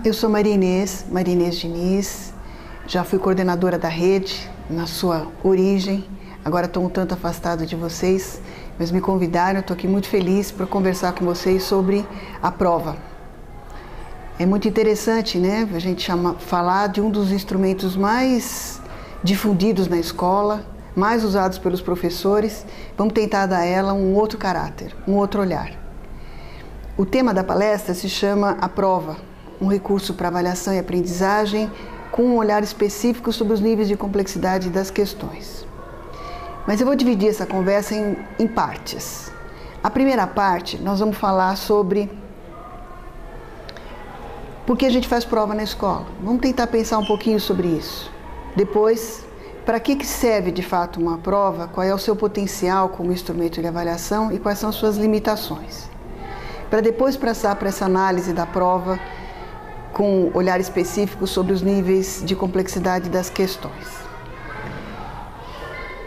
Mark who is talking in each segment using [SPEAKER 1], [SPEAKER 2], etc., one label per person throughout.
[SPEAKER 1] Eu sou Maria Inês Diniz, já fui coordenadora da rede na sua origem, agora estou um tanto afastada de vocês, mas me convidaram, estou aqui muito feliz para conversar com vocês sobre a prova. É muito interessante, né, a gente falar de um dos instrumentos mais difundidos na escola, mais usados pelos professores, vamos tentar dar a ela um outro caráter, um outro olhar. O tema da palestra se chama A Prova, um recurso para avaliação e aprendizagem com um olhar específico sobre os níveis de complexidade das questões. Mas eu vou dividir essa conversa em partes. A primeira parte, nós vamos falar sobre por que a gente faz prova na escola. Vamos tentar pensar um pouquinho sobre isso. Depois, para que serve de fato uma prova, qual é o seu potencial como instrumento de avaliação e quais são as suas limitações. Para depois passar para essa análise da prova com um olhar específico sobre os níveis de complexidade das questões.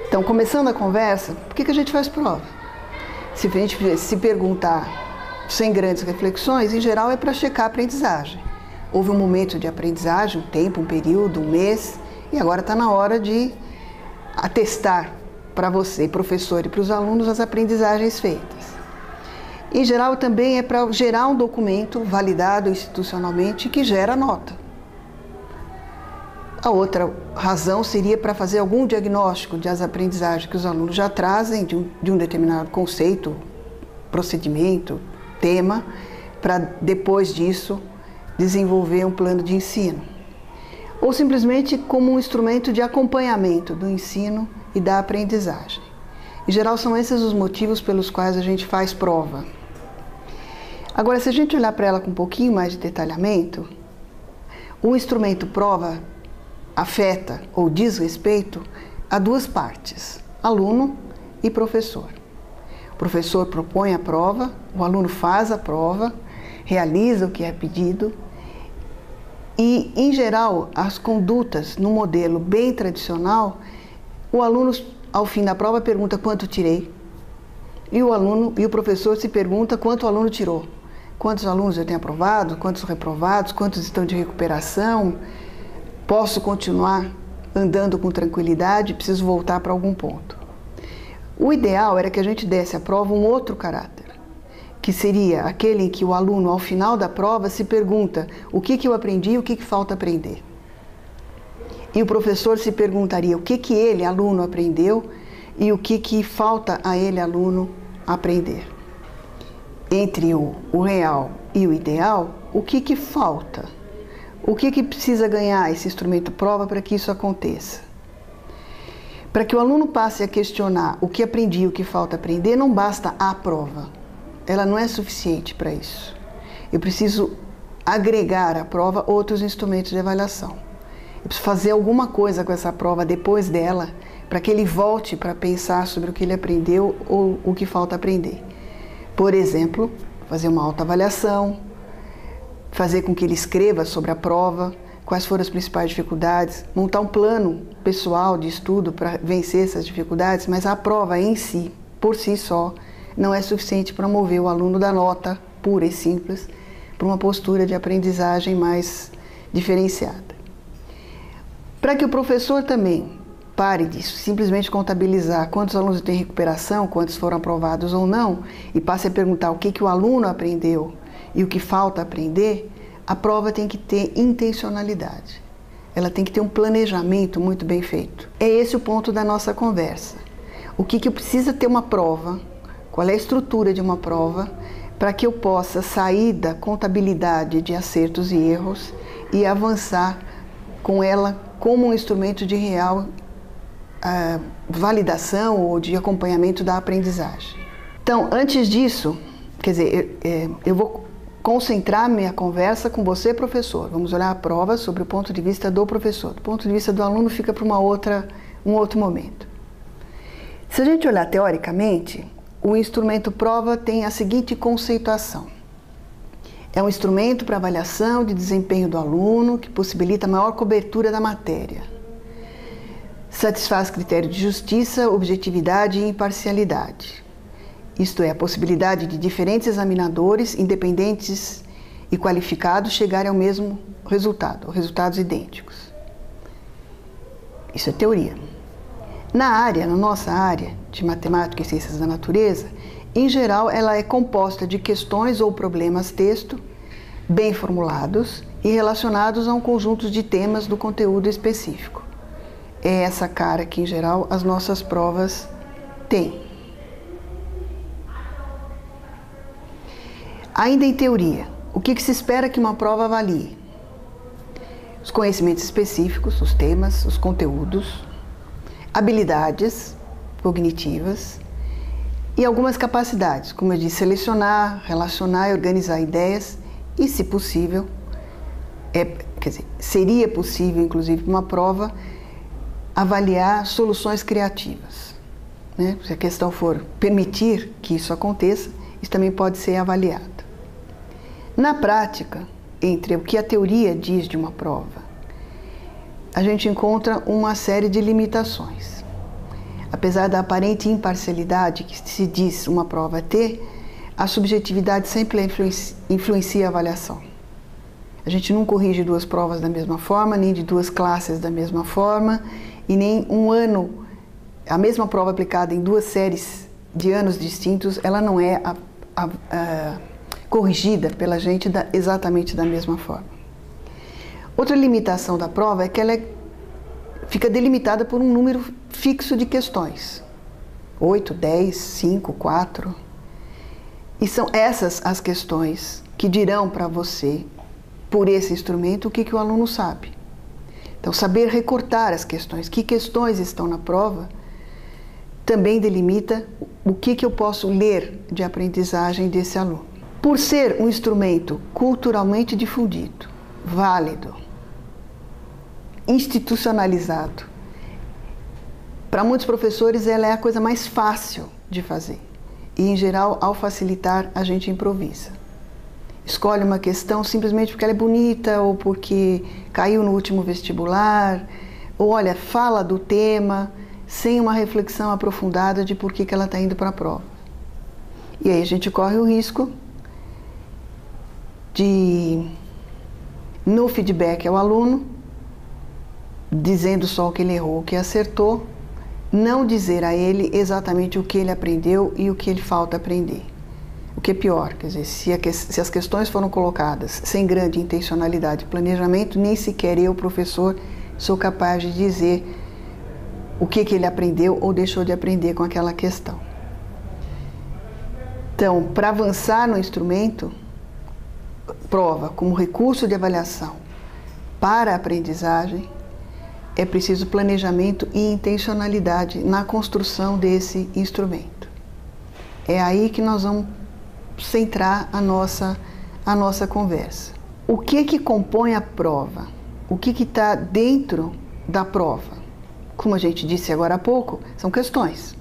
[SPEAKER 1] Então, começando a conversa, por que a gente faz prova? Se a gente se perguntar sem grandes reflexões, em geral é para checar a aprendizagem. Houve um momento de aprendizagem, um tempo, um período, um mês, e agora está na hora de atestar para você, professor, e para os alunos as aprendizagens feitas. Em geral, também é para gerar um documento validado institucionalmente que gera nota. A outra razão seria para fazer algum diagnóstico das aprendizagens que os alunos já trazem de um determinado conceito, procedimento, tema, para depois disso desenvolver um plano de ensino. Ou simplesmente como um instrumento de acompanhamento do ensino e da aprendizagem. Em geral, são esses os motivos pelos quais a gente faz prova. Agora, se a gente olhar para ela com um pouquinho mais de detalhamento, o instrumento prova afeta ou diz respeito a duas partes, aluno e professor. O professor propõe a prova, o aluno faz a prova, realiza o que é pedido e, em geral, as condutas no modelo bem tradicional, o aluno, ao fim da prova, pergunta quanto tirei e o professor se pergunta quanto o aluno tirou. Quantos alunos eu tenho aprovado, quantos reprovados, quantos estão de recuperação, posso continuar andando com tranquilidade, preciso voltar para algum ponto. O ideal era que a gente desse à prova um outro caráter, que seria aquele em que o aluno, ao final da prova, se pergunta o que eu aprendi e o que falta aprender. E o professor se perguntaria o que ele, aluno, aprendeu e o que falta a ele, aluno, aprender. Entre o real e o ideal, o que falta? O que precisa ganhar esse instrumento prova para que isso aconteça? Para que o aluno passe a questionar o que aprendi e o que falta aprender, não basta a prova. Ela não é suficiente para isso. Eu preciso agregar à prova outros instrumentos de avaliação. Eu preciso fazer alguma coisa com essa prova depois dela, para que ele volte para pensar sobre o que ele aprendeu ou o que falta aprender. Por exemplo, fazer uma autoavaliação, fazer com que ele escreva sobre a prova, quais foram as principais dificuldades, montar um plano pessoal de estudo para vencer essas dificuldades, mas a prova em si, por si só, não é suficiente para mover o aluno da nota pura e simples para uma postura de aprendizagem mais diferenciada. Para que o professor também pare disso, simplesmente contabilizar quantos alunos têm recuperação, quantos foram aprovados ou não, e passe a perguntar o que o aluno aprendeu e o que falta aprender, a prova tem que ter intencionalidade. Ela tem que ter um planejamento muito bem feito. É esse o ponto da nossa conversa. O que precisa ter uma prova, qual é a estrutura de uma prova, para que eu possa sair da contabilidade de acertos e erros e avançar com ela como um instrumento de real validação ou de acompanhamento da aprendizagem. Então, antes disso, quer dizer, eu vou concentrar minha conversa com você, professor. Vamos olhar a prova sobre o ponto de vista do professor. Do ponto de vista do aluno fica para um outro momento. Se a gente olhar teoricamente, o instrumento prova tem a seguinte conceituação. É um instrumento para avaliação de desempenho do aluno que possibilita maior cobertura da matéria. Satisfaz critério de justiça, objetividade e imparcialidade. Isto é, a possibilidade de diferentes examinadores, independentes e qualificados chegarem ao mesmo resultado, resultados idênticos. Isso é teoria. Na nossa área de matemática e ciências da natureza, em geral, ela é composta de questões ou problemas texto bem formulados e relacionados a um conjunto de temas do conteúdo específico. É essa cara que, em geral, as nossas provas têm. Ainda em teoria, o que se espera que uma prova avalie? Os conhecimentos específicos, os temas, os conteúdos, habilidades cognitivas e algumas capacidades, como eu disse, selecionar, relacionar e organizar ideias e, se possível, seria possível, inclusive, uma prova avaliar soluções criativas, né? Se a questão for permitir que isso aconteça, isso também pode ser avaliado. Na prática, entre o que a teoria diz de uma prova, a gente encontra uma série de limitações. Apesar da aparente imparcialidade que se diz uma prova ter, a subjetividade sempre influencia a avaliação. A gente não corrige duas provas da mesma forma, nem de duas classes da mesma forma, e nem um ano, a mesma prova aplicada em duas séries de anos distintos, ela não é corrigida pela gente exatamente da mesma forma. Outra limitação da prova é que ela fica delimitada por um número fixo de questões. 8, 10, 5, 4. E são essas as questões que dirão para você, por esse instrumento, o que o aluno sabe. Então, saber recortar as questões, que questões estão na prova, também delimita o que eu posso ler de aprendizagem desse aluno. Por ser um instrumento culturalmente difundido, válido, institucionalizado, para muitos professores ela é a coisa mais fácil de fazer. E, em geral, ao facilitar, a gente improvisa. Escolhe uma questão simplesmente porque ela é bonita, ou porque caiu no último vestibular, ou olha, fala do tema, sem uma reflexão aprofundada de por que ela está indo para a prova. E aí a gente corre o risco de, no feedback ao aluno, dizendo só o que ele errou, o que acertou, não dizer a ele exatamente o que ele aprendeu e o que ele falta aprender. O que é pior, quer dizer, se as questões foram colocadas sem grande intencionalidade e planejamento, nem sequer eu, professor, sou capaz de dizer o que ele aprendeu ou deixou de aprender com aquela questão. Então, para avançar no instrumento, prova como recurso de avaliação para a aprendizagem, é preciso planejamento e intencionalidade na construção desse instrumento. É aí que nós vamos centrar a nossa conversa. O que compõe a prova? O que está dentro da prova? Como a gente disse agora há pouco, são questões.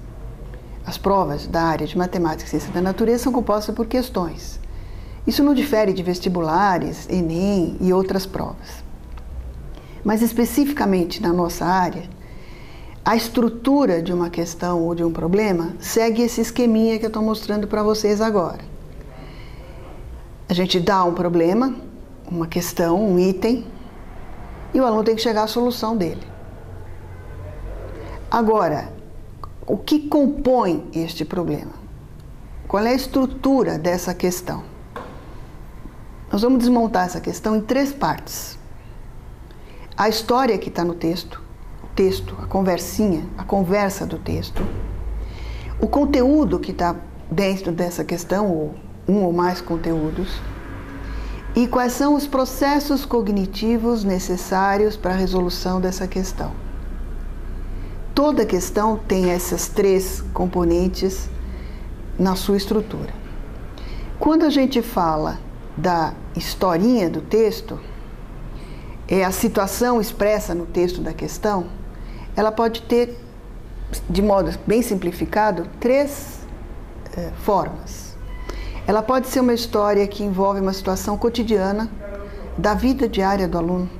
[SPEAKER 1] As provas da área de matemática e ciência da natureza são compostas por questões. Isso não difere de vestibulares, Enem e outras provas. Mas especificamente na nossa área, a estrutura de uma questão ou de um problema segue esse esqueminha que eu estou mostrando para vocês agora. A gente dá um problema, uma questão, um item, e o aluno tem que chegar à solução dele. Agora, o que compõe este problema? Qual é a estrutura dessa questão? Nós vamos desmontar essa questão em 3 partes. A história que está no texto, o texto, a conversinha, a conversa do texto, o conteúdo que está dentro dessa questão, ou um ou mais conteúdos, e quais são os processos cognitivos necessários para a resolução dessa questão. Toda questão tem essas 3 componentes na sua estrutura. Quando a gente fala da historinha do texto, é a situação expressa no texto da questão, ela pode ter, de modo bem simplificado, 3 formas. Ela pode ser uma história que envolve uma situação cotidiana da vida diária do aluno.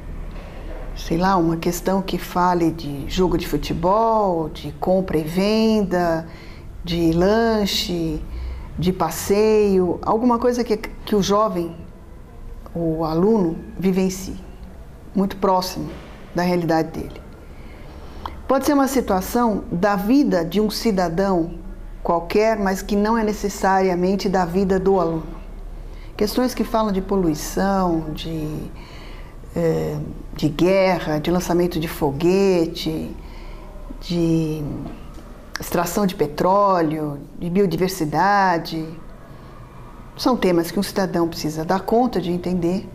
[SPEAKER 1] Sei lá, uma questão que fale de jogo de futebol, de compra e venda, de lanche, de passeio, alguma coisa que o jovem o aluno vivencie, muito próximo da realidade dele. Pode ser uma situação da vida de um cidadão qualquer, mas que não é necessariamente da vida do aluno. Questões que falam de poluição, de guerra, de lançamento de foguete, de extração de petróleo, de biodiversidade. São temas que um cidadão precisa dar conta de entender,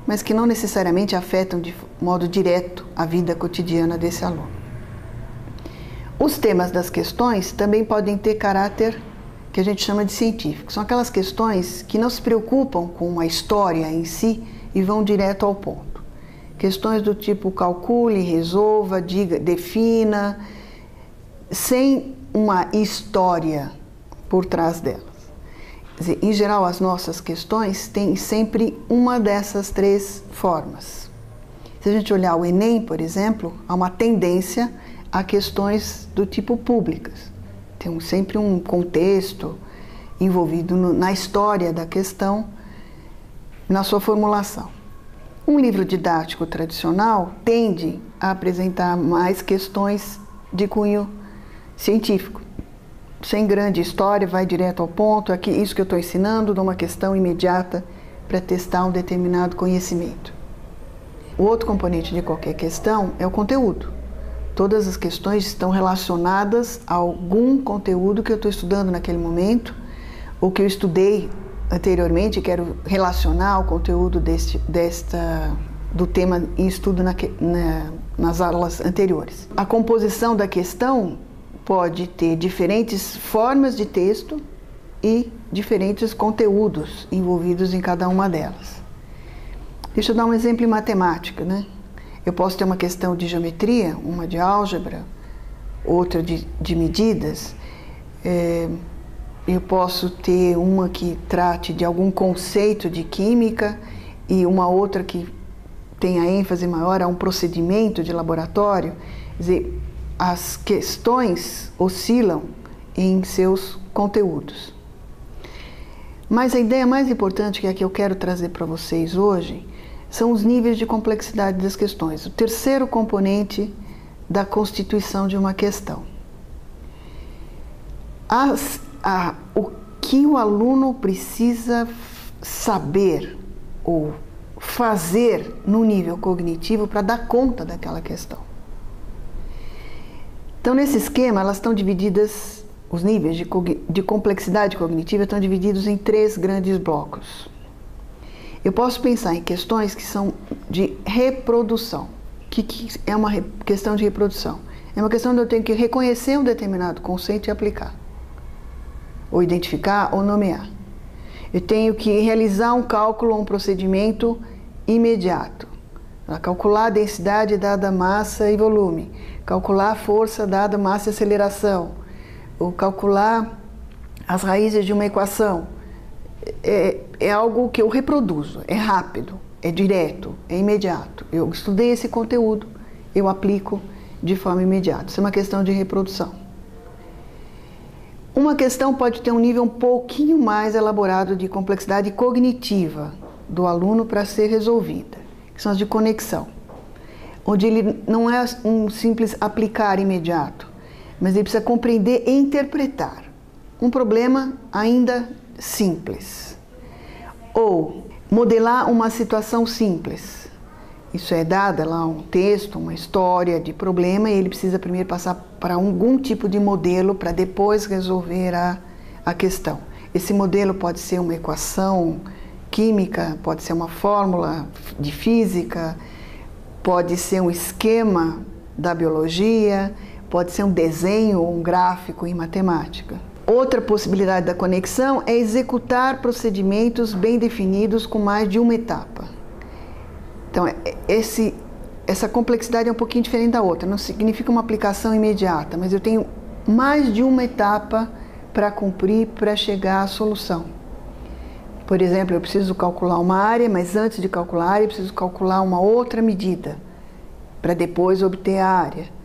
[SPEAKER 1] mas que não necessariamente afetam de modo direto a vida cotidiana desse aluno. Os temas das questões também podem ter caráter que a gente chama de científico. São aquelas questões que não se preocupam com a história em si e vão direto ao ponto. Questões do tipo calcule, resolva, diga, defina, sem uma história por trás delas. Quer dizer, em geral, as nossas questões têm sempre uma dessas três formas. Se a gente olhar o Enem, por exemplo, há uma tendência a questões do tipo públicas. Tem sempre um contexto envolvido na história da questão, na sua formulação. Um livro didático tradicional tende a apresentar mais questões de cunho científico. Sem grande história, vai direto ao ponto, aqui isso que eu estou ensinando, de uma questão imediata para testar um determinado conhecimento. O outro componente de qualquer questão é o conteúdo. Todas as questões estão relacionadas a algum conteúdo que eu estou estudando naquele momento, ou que eu estudei anteriormente e quero relacionar ao conteúdo do tema em estudo nas aulas anteriores. A composição da questão pode ter diferentes formas de texto e diferentes conteúdos envolvidos em cada uma delas. Deixa eu dar um exemplo em matemática, né? Eu posso ter uma questão de geometria, uma de álgebra, outra de medidas. Eu posso ter uma que trate de algum conceito de química e uma outra que tenha ênfase maior a um procedimento de laboratório. Quer dizer, as questões oscilam em seus conteúdos. Mas a ideia mais importante, que é a que eu quero trazer para vocês hoje, são os níveis de complexidade das questões. O terceiro componente da constituição de uma questão. O que o aluno precisa saber ou fazer no nível cognitivo para dar conta daquela questão. Então, nesse esquema, elas estão divididas, os níveis de complexidade cognitiva estão divididos em três grandes blocos. Eu posso pensar em questões que são de reprodução. O que é uma questão de reprodução? É uma questão onde eu tenho que reconhecer um determinado conceito e aplicar, ou identificar ou nomear. Eu tenho que realizar um cálculo ou um procedimento imediato. Calcular a densidade dada massa e volume, calcular a força dada massa e aceleração, ou calcular as raízes de uma equação. É algo que eu reproduzo, é rápido, é direto, é imediato. Eu estudei esse conteúdo, eu aplico de forma imediata. Isso é uma questão de reprodução. Uma questão pode ter um nível um pouquinho mais elaborado de complexidade cognitiva do aluno para ser resolvida, que são as de conexão, onde ele não é um simples aplicar imediato, mas ele precisa compreender e interpretar um problema ainda simples, ou modelar uma situação simples. Isso é dada lá um texto, uma história de problema, e ele precisa primeiro passar para algum tipo de modelo para depois resolver a questão. Esse modelo pode ser uma equação química, pode ser uma fórmula de física, pode ser um esquema da biologia, pode ser um desenho ou um gráfico em matemática. Outra possibilidade da conexão é executar procedimentos bem definidos com mais de uma etapa. Então, essa complexidade é um pouquinho diferente da outra, não significa uma aplicação imediata, mas eu tenho mais de uma etapa para cumprir, para chegar à solução. Por exemplo, eu preciso calcular uma área, mas antes de calcular a área, eu preciso calcular uma outra medida, para depois obter a área.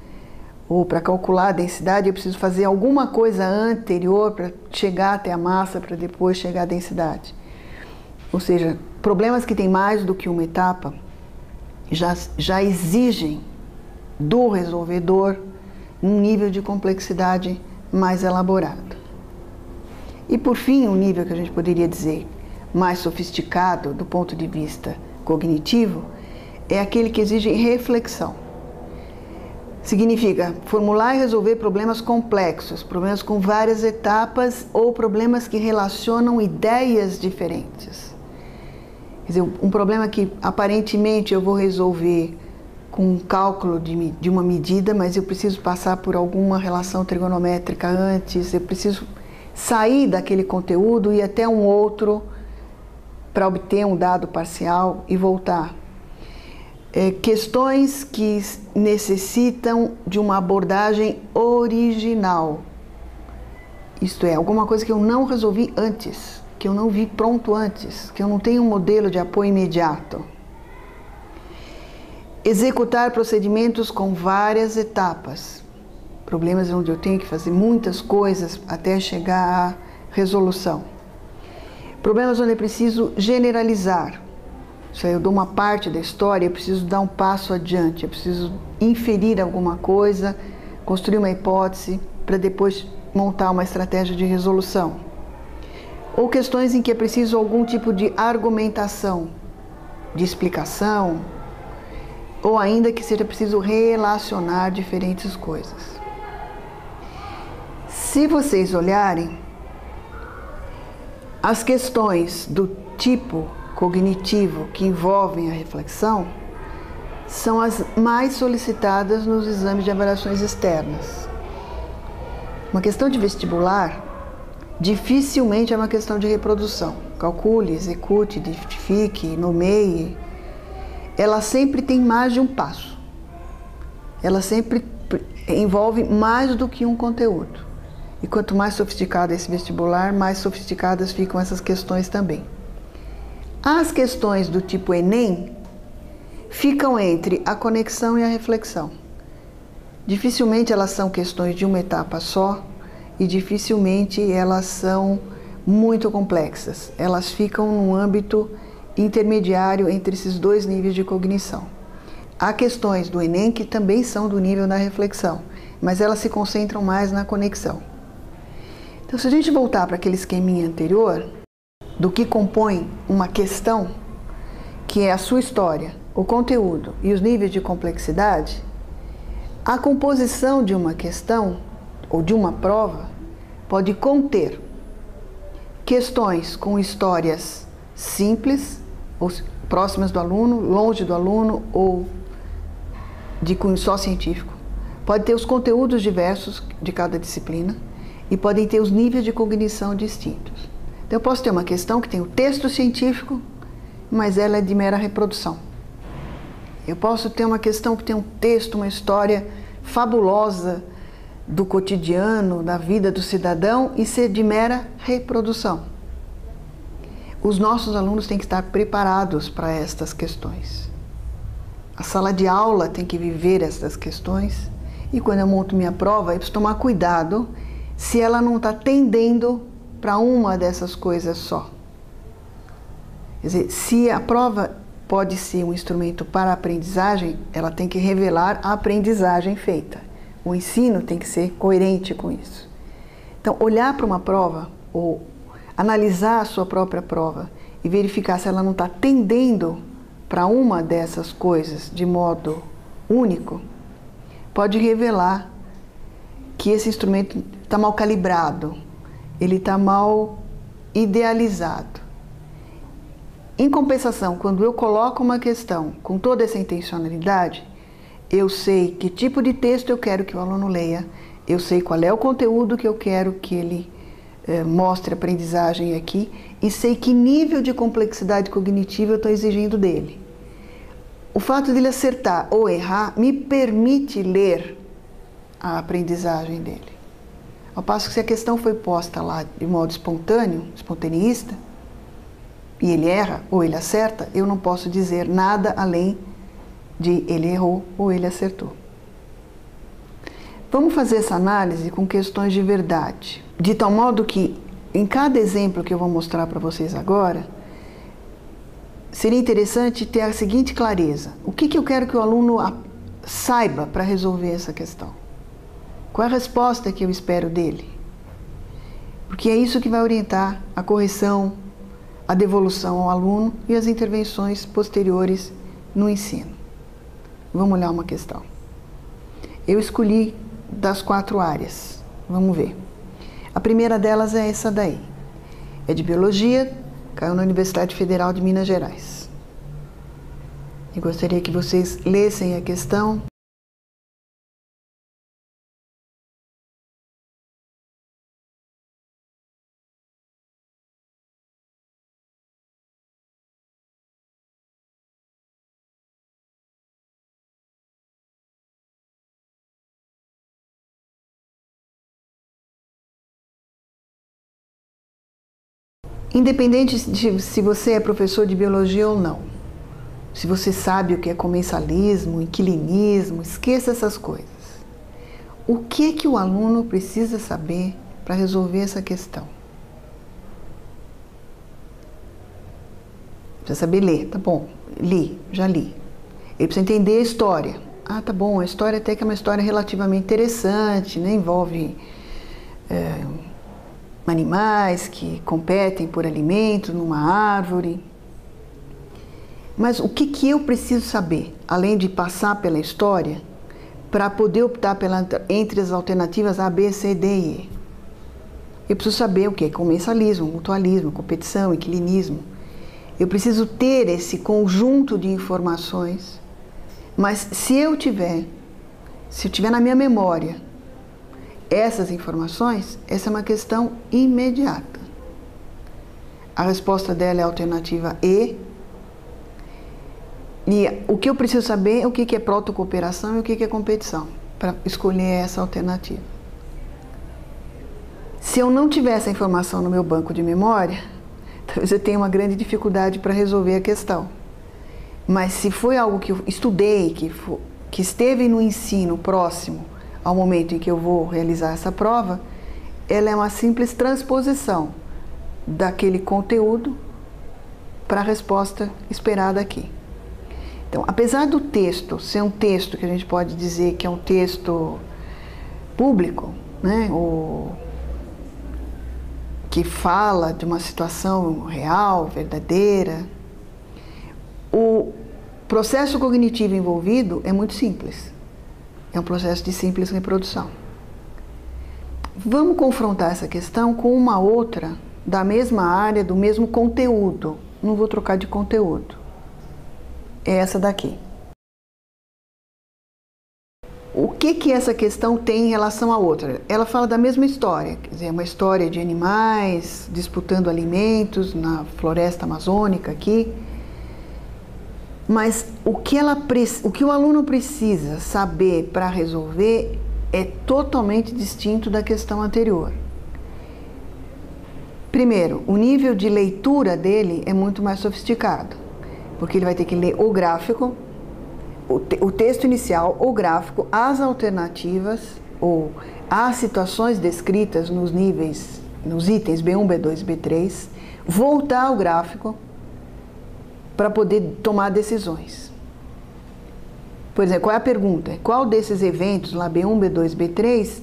[SPEAKER 1] Ou para calcular a densidade, eu preciso fazer alguma coisa anterior para chegar até a massa, para depois chegar à densidade. Ou seja, problemas que têm mais do que uma etapa já exigem do resolvedor um nível de complexidade mais elaborado. E por fim, um nível que a gente poderia dizer mais sofisticado do ponto de vista cognitivo é aquele que exige reflexão. Significa formular e resolver problemas complexos, problemas com várias etapas ou problemas que relacionam ideias diferentes. Quer dizer, um problema que aparentemente eu vou resolver com um cálculo de uma medida, mas eu preciso passar por alguma relação trigonométrica antes, eu preciso sair daquele conteúdo e ir até um outro para obter um dado parcial e voltar. Questões que necessitam de uma abordagem original. Isto é, alguma coisa que eu não resolvi antes, que eu não vi pronto antes, que eu não tenho um modelo de apoio imediato. Executar procedimentos com várias etapas. Problemas onde eu tenho que fazer muitas coisas até chegar à resolução. Problemas onde eu preciso generalizar. Se eu dou uma parte da história, eu preciso dar um passo adiante, eu preciso inferir alguma coisa, construir uma hipótese para depois montar uma estratégia de resolução. Ou questões em que é preciso algum tipo de argumentação, de explicação, ou ainda que seja preciso relacionar diferentes coisas. Se vocês olharem, as questões do tipo cognitivo que envolvem a reflexão são as mais solicitadas nos exames de avaliações externas. Uma questão de vestibular dificilmente é uma questão de reprodução. Calcule, execute, identifique, nomeie. Ela sempre tem mais de um passo. Ela sempre envolve mais do que um conteúdo. E quanto mais sofisticado é esse vestibular, mais sofisticadas ficam essas questões também. As questões do tipo Enem ficam entre a conexão e a reflexão. Dificilmente elas são questões de uma etapa só e dificilmente elas são muito complexas. Elas ficam num âmbito intermediário entre esses dois níveis de cognição. Há questões do Enem que também são do nível da reflexão, mas elas se concentram mais na conexão. Então, se a gente voltar para aquele esqueminha anterior, do que compõe uma questão, que é a sua história, o conteúdo e os níveis de complexidade, a composição de uma questão ou de uma prova pode conter questões com histórias simples, ou próximas do aluno, longe do aluno ou de cunho só científico. Pode ter os conteúdos diversos de cada disciplina e podem ter os níveis de cognição distintos. Então, eu posso ter uma questão que tem o texto científico, mas ela é de mera reprodução. Eu posso ter uma questão que tem um texto, uma história fabulosa do cotidiano, da vida do cidadão e ser de mera reprodução. Os nossos alunos têm que estar preparados para estas questões. A sala de aula tem que viver essas questões e quando eu monto minha prova, eu preciso tomar cuidado se ela não está tendendo para uma dessas coisas só. Quer dizer, se a prova pode ser um instrumento para a aprendizagem, ela tem que revelar a aprendizagem feita. O ensino tem que ser coerente com isso. Então, olhar para uma prova ou analisar a sua própria prova e verificar se ela não está tendendo para uma dessas coisas de modo único, pode revelar que esse instrumento está mal calibrado, ele está mal idealizado. Em compensação, quando eu coloco uma questão com toda essa intencionalidade, eu sei que tipo de texto eu quero que o aluno leia, eu sei qual é o conteúdo que eu quero que ele mostre a aprendizagem aqui e sei que nível de complexidade cognitiva eu estou exigindo dele. O fato de ele acertar ou errar me permite ler a aprendizagem dele. Ao passo que se a questão foi posta lá de modo espontâneo, espontaneista, e ele erra ou ele acerta, eu não posso dizer nada além de ele errou ou ele acertou. Vamos fazer essa análise com questões de verdade, de tal modo que em cada exemplo que eu vou mostrar para vocês agora, seria interessante ter a seguinte clareza. O que eu quero que o aluno saiba para resolver essa questão? Qual é a resposta que eu espero dele? Porque é isso que vai orientar a correção, a devolução ao aluno e as intervenções posteriores no ensino. Vamos olhar uma questão. Eu escolhi das 4 áreas. Vamos ver. A primeira delas é essa daí. É de Biologia, caiu na Universidade Federal de Minas Gerais. Eu gostaria que vocês lessem a questão. Independente de se você é professor de biologia ou não, se você sabe o que é comensalismo, inquilinismo, esqueça essas coisas. O que o aluno precisa saber para resolver essa questão? Precisa saber ler, tá bom, já li. Ele precisa entender a história. Ah, tá bom, a história até que é uma história relativamente interessante, né? Envolve animais que competem por alimento numa árvore. Mas o que eu preciso saber, além de passar pela história, para poder optar entre as alternativas A, B, C, D e E? Eu preciso saber o que é comensalismo, mutualismo, competição, inquilinismo. Eu preciso ter esse conjunto de informações, mas se eu tiver na minha memória essas informações, essa é uma questão imediata. A resposta dela é a alternativa E. E o que eu preciso saber é o que é protocooperação e o que é competição, para escolher essa alternativa. Se eu não tiver essa informação no meu banco de memória, talvez eu tenha uma grande dificuldade para resolver a questão. Mas se foi algo que eu estudei, que esteve no ensino próximo ao momento em que eu vou realizar essa prova, ela é uma simples transposição daquele conteúdo para a resposta esperada aqui. Então, apesar do texto ser um texto que a gente pode dizer que é um texto público, né, ou que fala de uma situação real, verdadeira, o processo cognitivo envolvido é muito simples. É um processo de simples reprodução. Vamos confrontar essa questão com uma outra da mesma área, do mesmo conteúdo. Não vou trocar de conteúdo. É essa daqui. O que essa questão tem em relação à outra? Ela fala da mesma história, quer dizer, é uma história de animais disputando alimentos na floresta amazônica aqui. Mas o que o aluno precisa saber para resolver é totalmente distinto da questão anterior. Primeiro, o nível de leitura dele é muito mais sofisticado, porque ele vai ter que ler o gráfico, o texto inicial, o gráfico, as alternativas ou as situações descritas nos itens B1, B2 e B3, voltar ao gráfico para poder tomar decisões. Por exemplo, qual é a pergunta? Qual desses eventos, lá B1, B2, B3,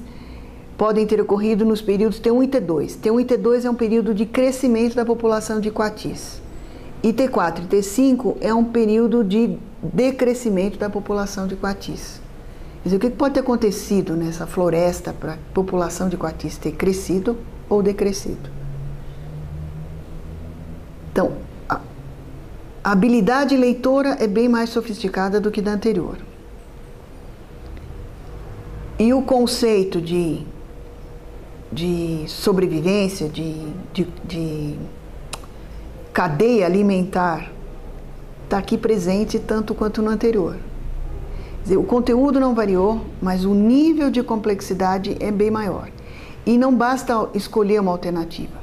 [SPEAKER 1] podem ter ocorrido nos períodos T1 e T2? T1 e T2 é um período de crescimento da população de coatis. E T4 e T5 é um período de decrescimento da população de coatis. Quer dizer, o que pode ter acontecido nessa floresta para a população de coatis ter crescido ou decrescido? Então, a habilidade leitora é bem mais sofisticada do que da anterior. E o conceito de sobrevivência, de cadeia alimentar, está aqui presente tanto quanto no anterior. Quer dizer, o conteúdo não variou, mas o nível de complexidade é bem maior. E não basta escolher uma alternativa.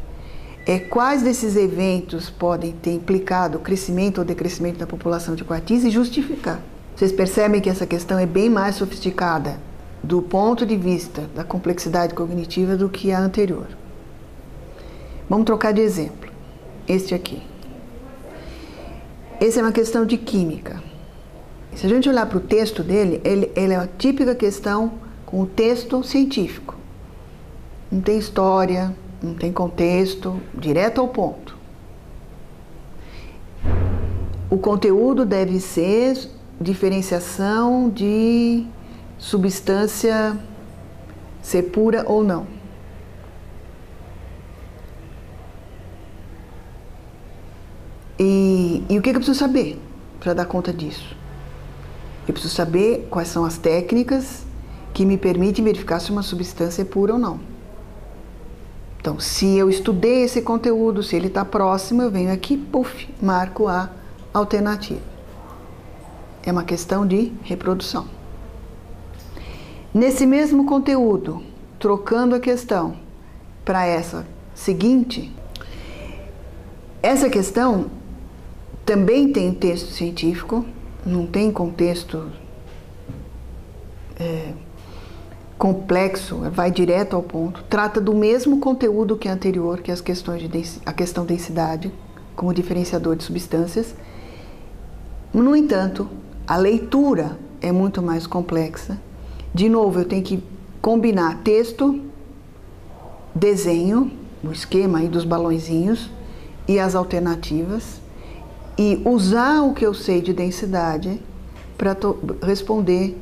[SPEAKER 1] Quais desses eventos podem ter implicado o crescimento ou decrescimento da população de coatis e justificar. Vocês percebem que essa questão é bem mais sofisticada do ponto de vista da complexidade cognitiva do que a anterior. Vamos trocar de exemplo. Este aqui. Essa é uma questão de química. Se a gente olhar para o texto dele, ele é a típica questão com o texto científico. Não tem história, não tem contexto, direto ao ponto. O conteúdo deve ser diferenciação de substância ser pura ou não. E o que eu preciso saber para dar conta disso? Eu preciso saber quais são as técnicas que me permitem verificar se uma substância é pura ou não. Então, se eu estudei esse conteúdo, se ele está próximo, eu venho aqui, puf, marco a alternativa. É uma questão de reprodução. Nesse mesmo conteúdo, trocando a questão para essa seguinte, essa questão também tem texto científico, não tem contexto complexo, vai direto ao ponto, trata do mesmo conteúdo que a anterior, que as questões a questão densidade, como diferenciador de substâncias. No entanto, a leitura é muito mais complexa. De novo, eu tenho que combinar texto, desenho, o esquema aí dos balõezinhos e as alternativas, e usar o que eu sei de densidade para responder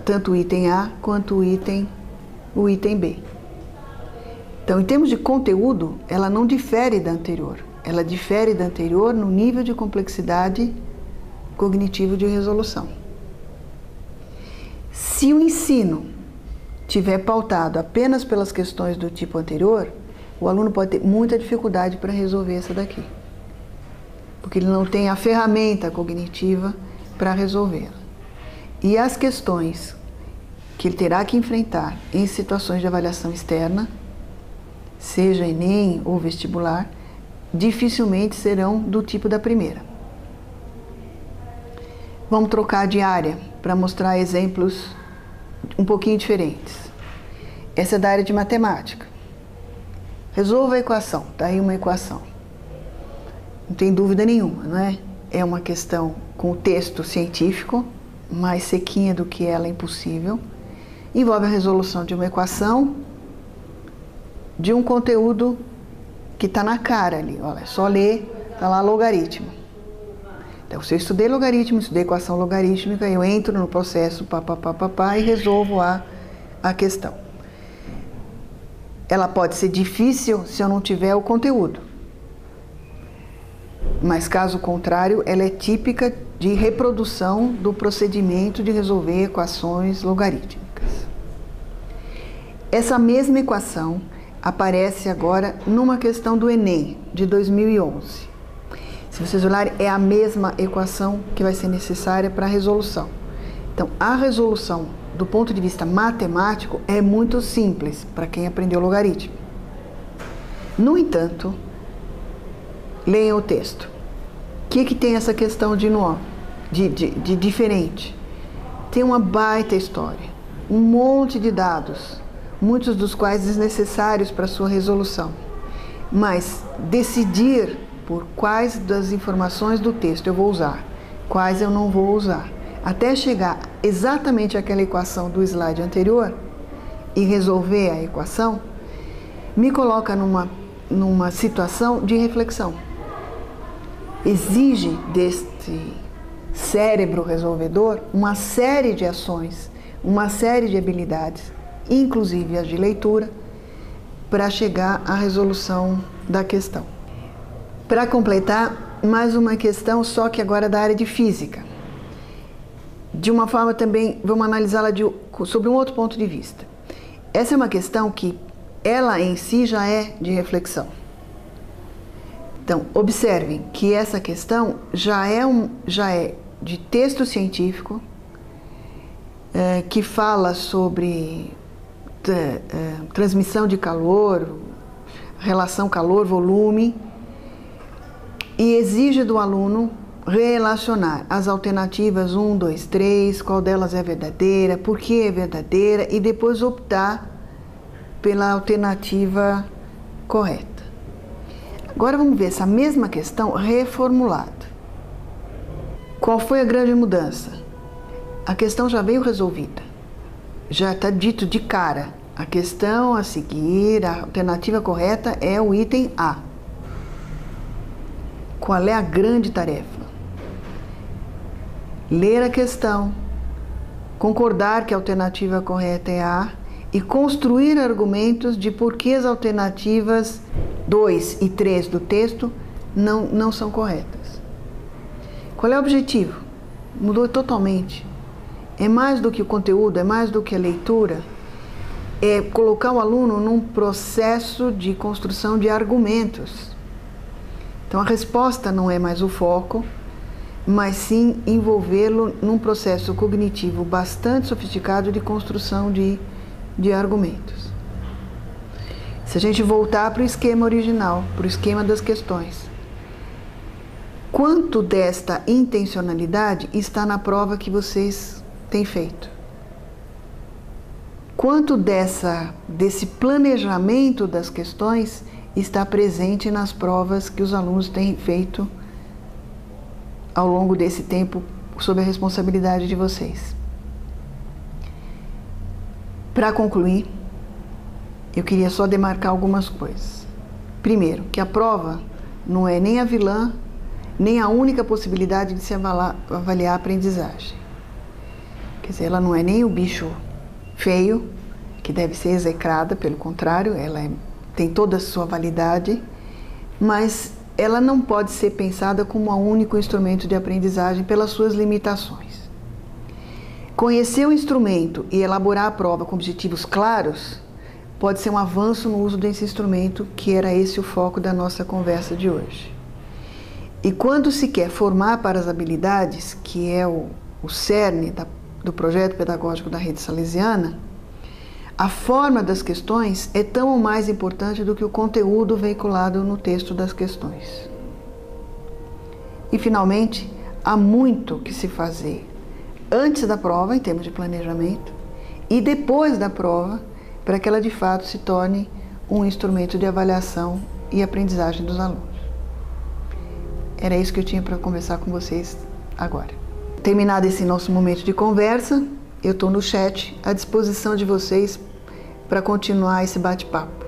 [SPEAKER 1] tanto o item A quanto o item B. Então, em termos de conteúdo, ela não difere da anterior. Ela difere da anterior no nível de complexidade cognitivo de resolução. Se o ensino tiver pautado apenas pelas questões do tipo anterior, o aluno pode ter muita dificuldade para resolver essa daqui, porque ele não tem a ferramenta cognitiva para resolvê-la. E as questões que ele terá que enfrentar em situações de avaliação externa, seja Enem ou vestibular, dificilmente serão do tipo da primeira. Vamos trocar de área para mostrar exemplos um pouquinho diferentes. Essa é da área de matemática. Resolva a equação, está aí uma equação. Não tem dúvida nenhuma, não é? É uma questão com o texto científico, mais sequinha do que ela é impossível. Envolve a resolução de uma equação de um conteúdo que está na cara ali. Olha, é só ler, está lá logaritmo. Então, se eu estudei logaritmo, estudei equação logarítmica, eu entro no processo e resolvo a questão. Ela pode ser difícil se eu não tiver o conteúdo. Mas, caso contrário, ela é típica de reprodução do procedimento de resolver equações logarítmicas. Essa mesma equação aparece agora numa questão do Enem, de 2011. Se vocês olharem, é a mesma equação que vai ser necessária para a resolução. Então, a resolução, do ponto de vista matemático, é muito simples para quem aprendeu logaritmo. No entanto, leiam o texto. O que tem essa questão de diferente? Tem uma baita história, um monte de dados, muitos dos quais desnecessários para sua resolução. Mas decidir por quais das informações do texto eu vou usar, quais eu não vou usar, até chegar exatamente àquela equação do slide anterior e resolver a equação, me coloca numa situação de reflexão. Exige deste cérebro resolvedor uma série de ações, uma série de habilidades, inclusive as de leitura, para chegar à resolução da questão. Para completar, mais uma questão, só que agora da área de física. De uma forma também, vamos analisá-la sobre um outro ponto de vista. Essa é uma questão que ela em si já é de reflexão. Então, observem que essa questão já é de texto científico, que fala sobre transmissão de calor, relação calor-volume, e exige do aluno relacionar as alternativas 1, 2, 3, qual delas é verdadeira, por que é verdadeira, e depois optar pela alternativa correta. Agora vamos ver essa mesma questão reformulada. Qual foi a grande mudança? A questão já veio resolvida. Já está dito de cara. A questão a seguir, a alternativa correta é o item A. Qual é a grande tarefa? Ler a questão, concordar que a alternativa correta é A e construir argumentos de por que as alternativas 2 e 3 do texto não são corretas. Qual é o objetivo? Mudou totalmente. É mais do que o conteúdo, é mais do que a leitura. É colocar o aluno num processo de construção de argumentos. Então a resposta não é mais o foco, mas sim envolvê-lo num processo cognitivo bastante sofisticado de construção de argumentos. Se a gente voltar para o esquema original, para o esquema das questões, quanto desta intencionalidade está na prova que vocês têm feito? Quanto desse planejamento das questões está presente nas provas que os alunos têm feito ao longo desse tempo sob a responsabilidade de vocês? Para concluir, eu queria só demarcar algumas coisas. Primeiro, que a prova não é nem a vilã, nem a única possibilidade de se avaliar a aprendizagem. Quer dizer, ela não é nem o bicho feio, que deve ser execrada, pelo contrário, ela tem toda a sua validade, mas ela não pode ser pensada como um único instrumento de aprendizagem pelas suas limitações. Conhecer o instrumento e elaborar a prova com objetivos claros pode ser um avanço no uso desse instrumento, que era esse o foco da nossa conversa de hoje. E quando se quer formar para as habilidades, que é o cerne do projeto pedagógico da Rede Salesiana, a forma das questões é tão ou mais importante do que o conteúdo veiculado no texto das questões. E, finalmente, há muito que se fazer antes da prova, em termos de planejamento, e depois da prova, para que ela de fato se torne um instrumento de avaliação e aprendizagem dos alunos. Era isso que eu tinha para conversar com vocês agora. Terminado esse nosso momento de conversa, eu estou no chat à disposição de vocês para continuar esse bate-papo.